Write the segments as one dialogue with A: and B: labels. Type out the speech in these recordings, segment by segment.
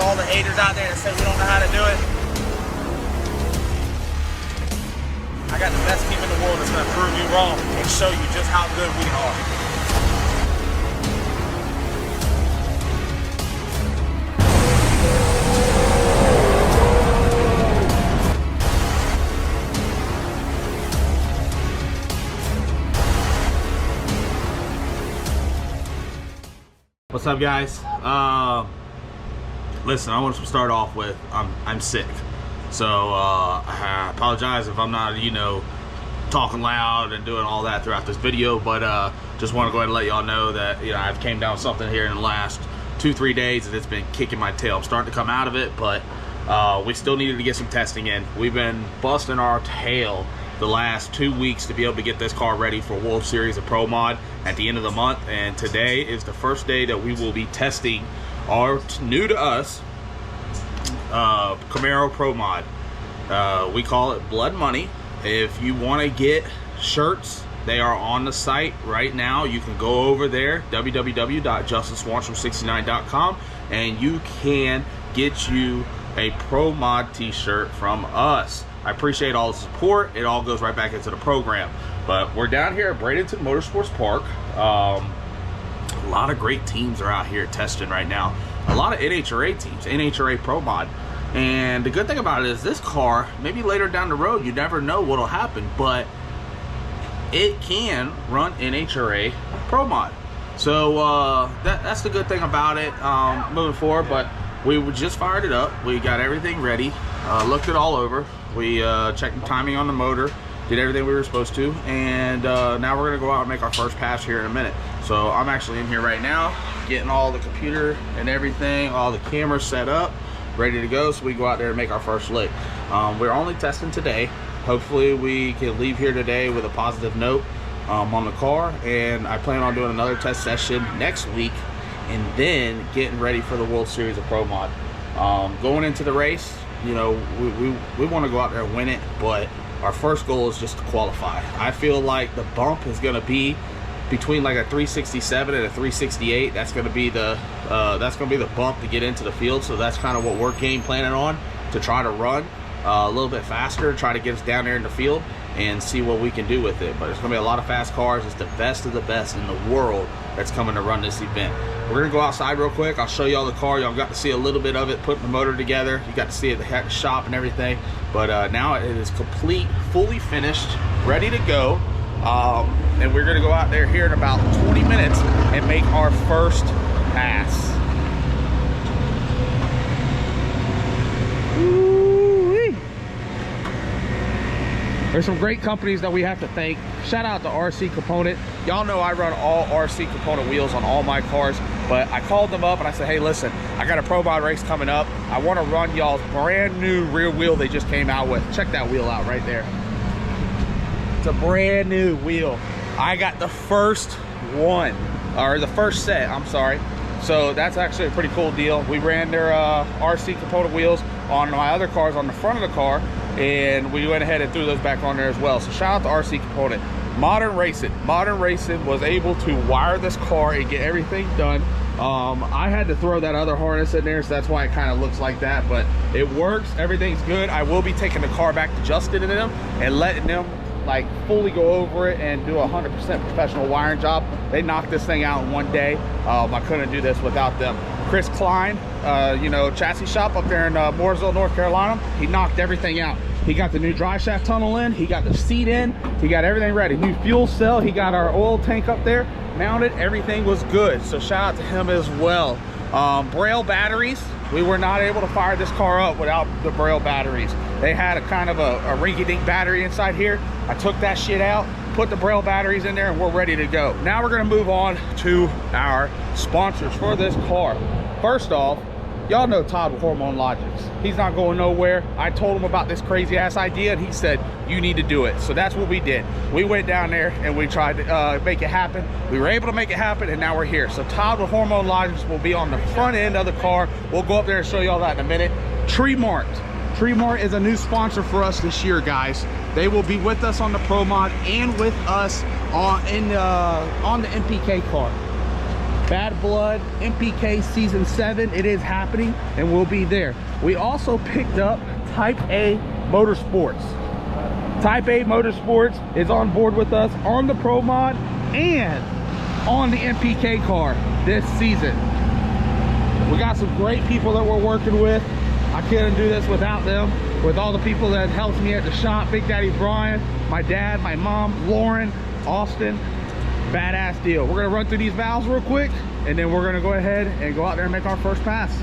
A: for all the haters out there that say we don't know how to do it. I got the best team in the world that's going to prove you wrong and show you just how good we are. What's up, guys? Listen, I want to start off with I'm sick, so I apologize if I'm not, talking loud and doing all that throughout this video, but just want to go ahead and let y'all know that I've came down with something here in the last 2-3 days and it's been kicking my tail. I'm starting to come out of it, but we still needed to get some testing in. We've been busting our tail the last 2 weeks to be able to get this car ready for World Series of Pro Mod at the end of the month, and today is the first day that we will be testing our new to us Camaro Pro Mod. We call it Blood Money. If you want to get shirts, they are on the site right now. You can go over there, www.justinswanstrom69.com, and you can get you a Pro Mod t-shirt from us. I appreciate all the support. It all goes right back into the program. But we're down here at Bradenton Motorsports Park. A lot of great teams are out here testing right now. A lot of NHRA teams, NHRA Pro Mod. And the good thing about it is this car, maybe later down the road, you never know what'll happen, but it can run NHRA Pro Mod. So that's the good thing about it moving forward. But we just fired it up. We got everything ready. Looked it all over. We checked the timing on the motor, did everything we were supposed to, and now we're gonna go out and make our first pass here in a minute. So I'm actually in here right now, getting all the computer and everything, all the cameras set up, ready to go, so we go out there and make our first lick. We're only testing today. Hopefully we can leave here today with a positive note on the car, and I plan on doing another test session next week, and then getting ready for the World Series of Pro Mod. Going into the race, we want to go out there and win it, but our first goal is just to qualify. I feel like the bump is going to be between like a 367 and a 368. That's going to be the bump to get into the field. So that's kind of what we're game planning on, to try to run a little bit faster, try to get us down there in the field and see what we can do with it. But it's going to be a lot of fast cars. It's the best of the best in the world that's coming to run this event. We're going to go outside real quick. I'll show y'all the car. Y'all got to see a little bit of it, putting the motor together. You got to see it at the shop and everything. But now it is complete, fully finished, ready to go. And we're going to go out there here in about 20 minutes and make our first pass. There's some great companies that we have to thank. Shout out to RC Component. Y'all know I run all RC Component wheels on all my cars, but I called them up and I said, hey, listen, I got a Pro Mod race coming up. I want to run y'all's brand new rear wheel they just came out with. Check that wheel out right there. It's a brand new wheel. I got the first one, or the first set, I'm sorry. So that's actually a pretty cool deal. We ran their RC Component wheels on my other cars on the front of the car, and we went ahead and threw those back on there as well. So shout out to RC Component. Modern Racing was able to wire this car and get everything done. I had to throw that other harness in there, so that's why it kind of looks like that, but it works. Everything's good. I will be taking the car back to Justin and them and letting them like fully go over it and do a 100% professional wiring job. They knocked this thing out in one day. I couldn't do this without them. Chris Klein, chassis shop up there in Mooresville, North Carolina, he knocked everything out. He got the new dry shaft tunnel in, he got the seat in, he got everything ready. New fuel cell, he got our oil tank up there mounted, everything was good. So shout out to him as well. Braille batteries, we were not able to fire this car up without the Braille batteries. They had a kind of a rinky-dink battery inside here. I took that shit out, put the Braille batteries in there, and we're ready to go. Now we're gonna move on to our sponsors for this car. First off, y'all know Todd with Hormone Logics. He's not going nowhere. I told him about this crazy ass idea and he said, you need to do it. So that's what we did. We went down there and we tried to make it happen. We were able to make it happen, and now we're here. So Todd with Hormone Logics will be on the front end of the car. We'll go up there and show you all that in a minute. Tree Mart is a new sponsor for us this year, guys. They will be with us on the Pro Mod and with us on the MPK car. Bad Blood MPK Season 7. It is happening and we'll be there. We also picked up Type A Motorsports. Type A Motorsports is on board with us on the Pro Mod and on the MPK car this season. We got some great people that we're working with. I couldn't do this without them. With all the people that helped me at the shop, Big Daddy Brian, my dad, my mom, Lauren, Austin. Badass deal. We're gonna run through these valves real quick and then we're gonna go ahead and go out there and make our first pass.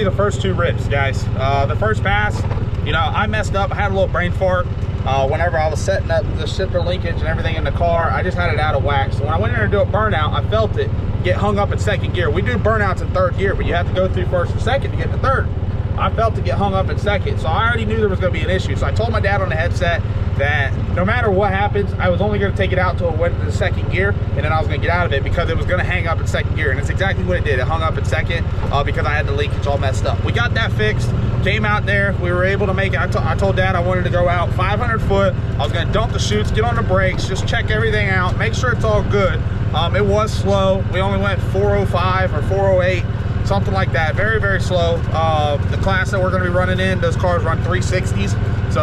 A: the first 2 rips, guys. The first pass, you know, I messed up. I had a little brain fart. Whenever I was setting up the shifter linkage and everything in the car, I just had it out of whack. So when I went in there to do a burnout, I felt it get hung up in 2nd gear. We do burnouts in 3rd gear, but you have to go through 1st and 2nd to get to 3rd. I felt it get hung up in 2nd, so I already knew there was going to be an issue. So I told my dad on the headset that no matter what happens, I was only going to take it out until it went into the 2nd gear, and then I was going to get out of it because it was going to hang up in 2nd gear. And it's exactly what it did. It hung up in 2nd because I had the linkage all messed up. We got that fixed. Came out there, we were able to make it. I told Dad I wanted to go out 500 foot. I was gonna dump the chutes, get on the brakes, just check everything out, make sure it's all good. It was slow. We only went 405 or 408, something like that. Very, very slow. The class that we're gonna be running in, those cars run 360s. So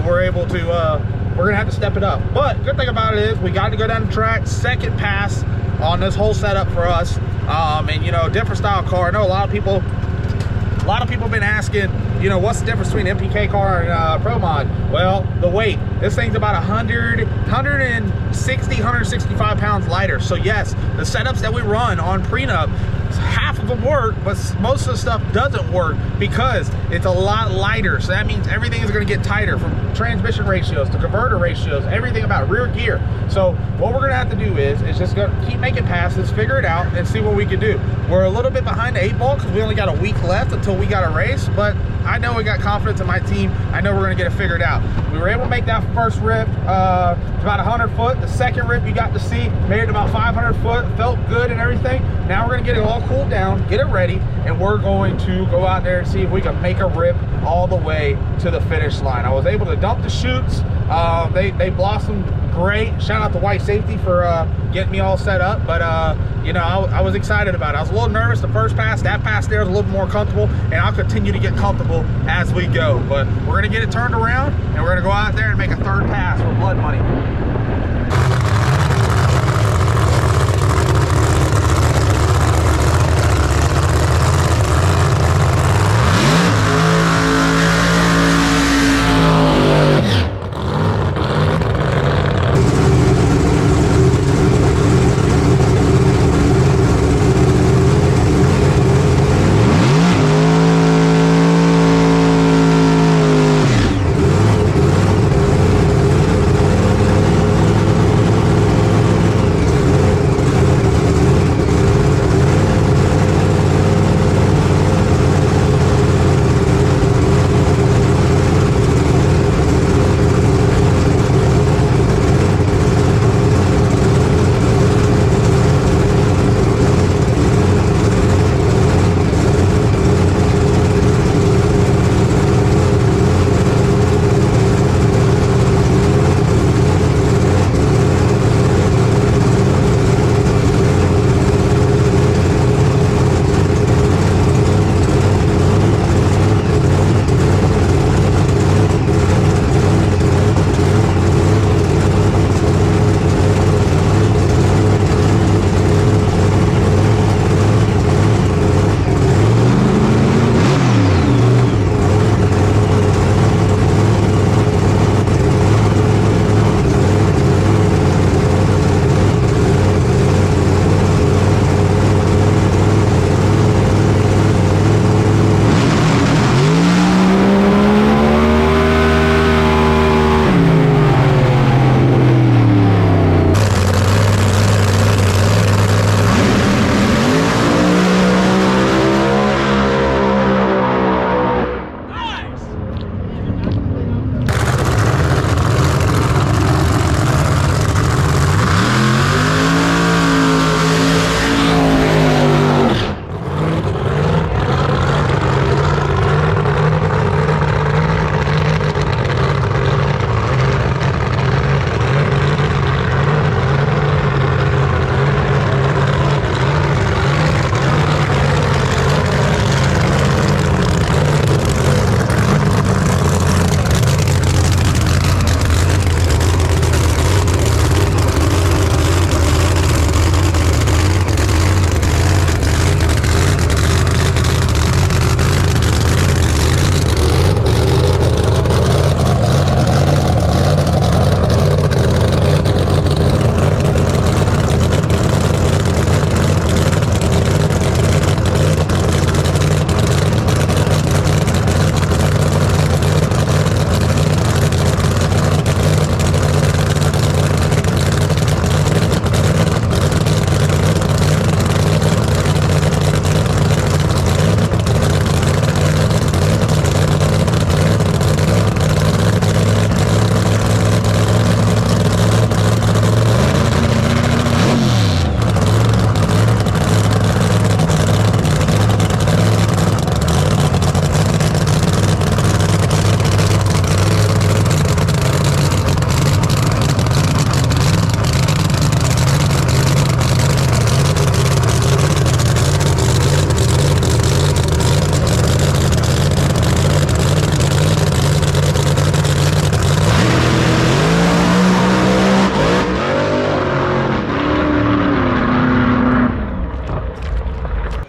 A: we're able to, we're gonna have to step it up. But good thing about it is we got to go down the track, 2nd pass on this whole setup for us. And you know, different style car. I know a lot of people have been asking, you know, what's the difference between an MPK car and Pro Mod? Well, the weight. This thing's about 165 pounds lighter. So yes, the setups that we run on prenup, half of them work, but most of the stuff doesn't work because it's a lot lighter. So that means everything is going to get tighter, from transmission ratios to converter ratios, everything about rear gear. So what we're going to have to do is just go keep making passes, figure it out, and see what we can do. We're a little bit behind the 8 ball because we only got a week left until we got a race, but I know we got confidence in my team. I know we're going to get it figured out. We were able to make that first rip about 100 foot. The 2nd rip you got to see, made it about 500 foot, felt good and everything. Now we're going to get it all cooled down, get it ready, and we're going to go out there and see if we can make a rip all the way to the finish line. I was able to dump the chutes. They blossomed great. Shout out to White Safety for getting me all set up. But you know, I was excited about it. I was a little nervous the first pass. That pass there was a little more comfortable, and I'll continue to get comfortable as we go. But we're gonna get it turned around, and we're gonna go out there and make a 3rd pass for blood money.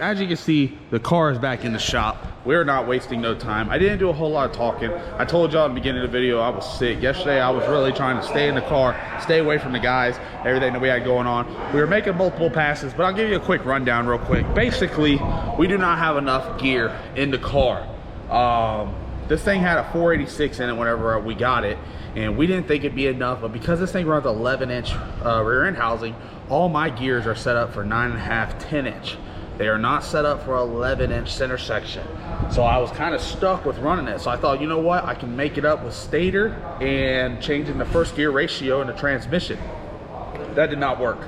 A: as you can see, the car is back in the shop. We're not wasting no time. I didn't do a whole lot of talking. I told y'all in the beginning of the video I was sick. Yesterday I was really trying to stay in the car, stay away from the guys, everything that we had going on. We were making multiple passes, but I'll give you a quick rundown real quick. Basically, we do not have enough gear in the car. This thing had a 486 in it whenever we got it, and we didn't think it'd be enough, but because this thing runs 11-inch rear end housing, all my gears are set up for 9.5, 10-inch. They are not set up for 11-inch center section. So I was kind of stuck with running it. So I thought, you know what? I can make it up with stator and changing the first gear ratio in the transmission. That did not work.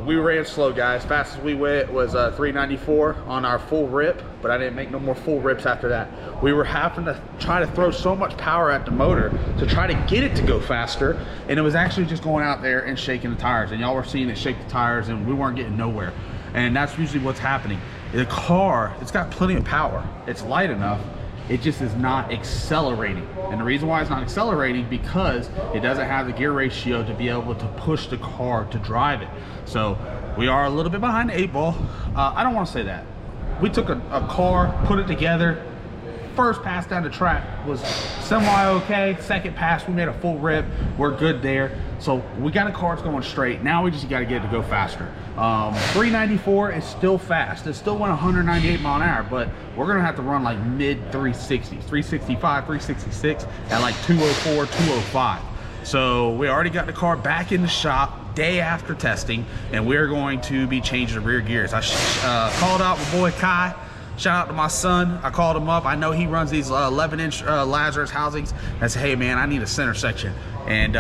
A: We ran slow, guys. Fastest we went was 394 on our full rip, but I didn't make no more full rips after that. We were having to try to throw so much power at the motor to try to get it to go faster, and it was actually just going out there and shaking the tires, and y'all were seeing it shake the tires, and we weren't getting nowhere. And that's usually what's happening. The car, it's got plenty of power. It's light enough. It just is not accelerating. And the reason why it's not accelerating, because it doesn't have the gear ratio to be able to push the car to drive it. So we are a little bit behind the 8-ball. I don't want to say that. We took a car, put it together. First pass down the track was semi-okay. Second pass, we made a full rip. We're good there. So we got a car that's going straight. Now we just got to get it to go faster. 394 is still fast. It still went 198 mile an hour, but we're going to have to run like mid 360s, 365, 366 at like 204, 205. So we already got the car back in the shop day after testing, and we're going to be changing the rear gears. I called out my boy Kai. Shout out to my son. I called him up. I know he runs these 11-inch Lazarus housings. I said, hey man, I need a center section. And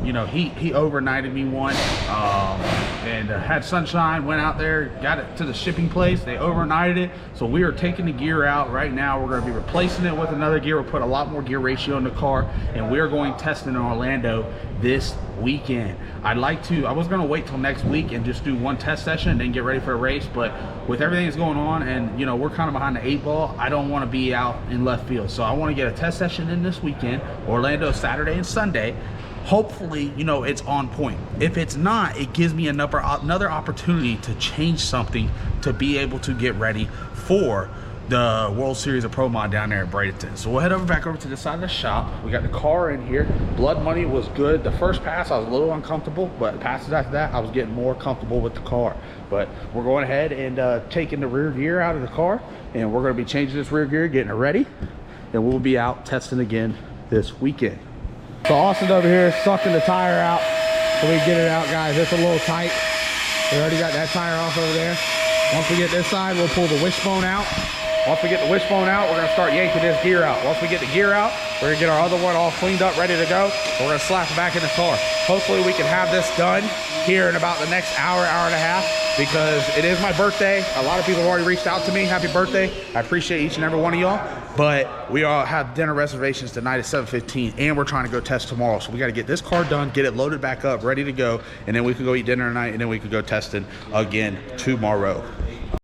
A: you know, he overnighted me one, and had sunshine, went out there, got it to the shipping place. They overnighted it. So we are taking the gear out right now. We're gonna be replacing it with another gear. We'll put a lot more gear ratio in the car, and we're going testing in Orlando this weekend. I was gonna wait till next week and just do one test session and then get ready for a race, but with everything that's going on, and you know, we're kind of behind the 8-ball, I don't want to be out in left field. So I want to get a test session in this weekend, Orlando Saturday and Sunday. Hopefully, you know, it's on point. If it's not, it gives me another opportunity to change something to be able to get ready for the World Series of Pro Mod down there at Bradenton. So we'll head back over to the side of the shop. We got the car in here. Blood money was good. The first pass I was a little uncomfortable, but passes after that I was getting more comfortable with the car. But we're going ahead and taking the rear gear out of the car, and we're going to be changing this rear gear, getting it ready, and we'll be out testing again this weekend. So Austin's over here sucking the tire out so we can get it out, guys. It's a little tight. We already got that tire off over there. Once we get this side, we'll pull the wishbone out. Once we get the wishbone out, we're gonna start yanking this gear out. Once we get the gear out, we're gonna get our other one all cleaned up, ready to go. We're gonna slap it back in the car. Hopefully we can have this done here in about the next hour, hour and a half, because it is my birthday. A lot of people have already reached out to me. Happy birthday. I appreciate each and every one of y'all. But we all have dinner reservations tonight at 7:15, and we're trying to go test tomorrow. So we gotta get this car done, get it loaded back up, ready to go, and then we can go eat dinner tonight, and then we can go testing again tomorrow.